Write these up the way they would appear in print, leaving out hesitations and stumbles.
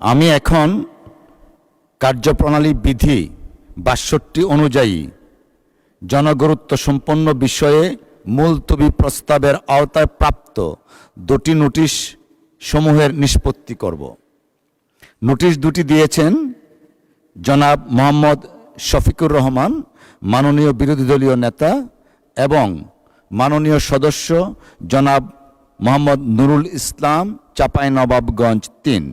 আমি এখন কার্যপ্রণালী বিধি ৬২ অনুযায়ী জনগুরুত্ব সম্পন্ন বিষয়ে মুলতবি প্রস্তাবের আওতায় প্রাপ্ত দুটি নোটিশ সমূহের নিষ্পত্তি করব। নোটিশ দুটি দিয়েছেন জনাব মোহাম্মদ শফিকুর রহমান, মাননীয় বিরোধী দলীয় নেতা, এবং মাননীয় সদস্য জনাব মোহাম্মদ নুরুল ইসলাম, চাঁপাইনবাবগঞ্জ ৩।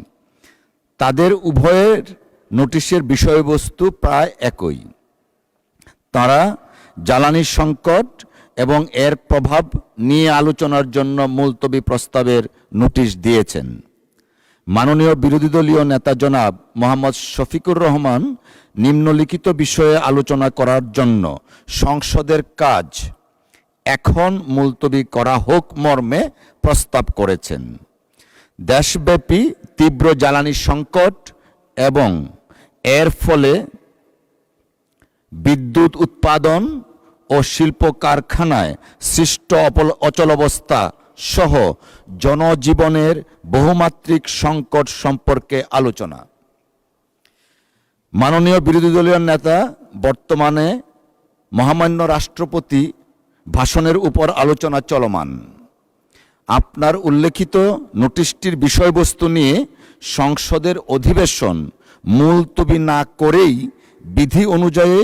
তাদের উভয়ের নোটিশের বিষয়বস্তু প্রায় একই। তাঁরা জ্বালানি সংকট এবং এর প্রভাব নিয়ে আলোচনার জন্য মুলতবি প্রস্তাবের নোটিশ দিয়েছেন। মাননীয় বিরোধী দলীয় নেতা জনাব মোহাম্মদ শফিকুর রহমান নিম্নলিখিত বিষয়ে আলোচনা করার জন্য সংসদের কাজ এখন মুলতবি করা হোক মর্মে প্রস্তাব করেছেন। দেশব্যাপী তীব্র জ্বালানি সংকট এবং এর ফলে বিদ্যুৎ উৎপাদন ও শিল্প কারখানায় সৃষ্ট অচলাবস্থা সহ জনজীবনের বহুমাত্রিক সংকট সম্পর্কে আলোচনা। মাননীয় বিরোধী দলীয় নেতা বর্তমানে মহামান্য রাষ্ট্রপতি ভাষণের উপর আলোচনা চলমান। আপনার উল্লেখিত নোটিশটির বিষয়বস্তু নিয়ে সংসদের অধিবেশন মুলতবি না করেই বিধি অনুযায়ী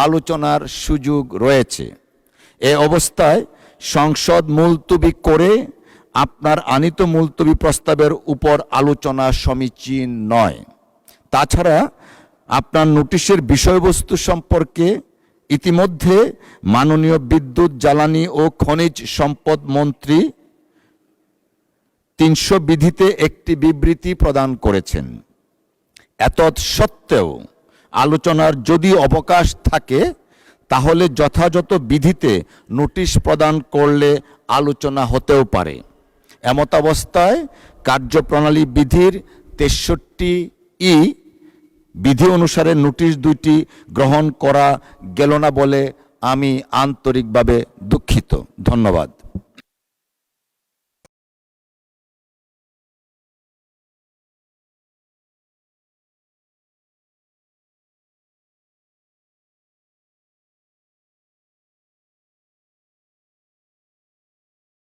আলোচনার সুযোগ রয়েছে। এ অবস্থায় সংসদ মুলতবি করে আপনার আনিত মুলতবি প্রস্তাবের উপর আলোচনা সমীচীন নয়। তাছাড়া আপনার নোটিশের বিষয়বস্তু সম্পর্কে ইতিমধ্যে মাননীয় বিদ্যুৎ, জ্বালানি ও খনিজ সম্পদ মন্ত্রী ৩০০ বিধিতে একটি বিবৃতি প্রদান করেছেন। এতৎসত্ত্বেও আলোচনার যদি অবকাশ থাকে তাহলে যথাযথ বিধিতে নোটিশ প্রদান করলে আলোচনা হতেও পারে। এমতাবস্থায় কার্যপ্রণালী বিধির ৬৩ই বিধি অনুসারে নোটিশ দুইটি গ্রহণ করা গেল না বলে আমি আন্তরিকভাবে দুঃখিত। ধন্যবাদ।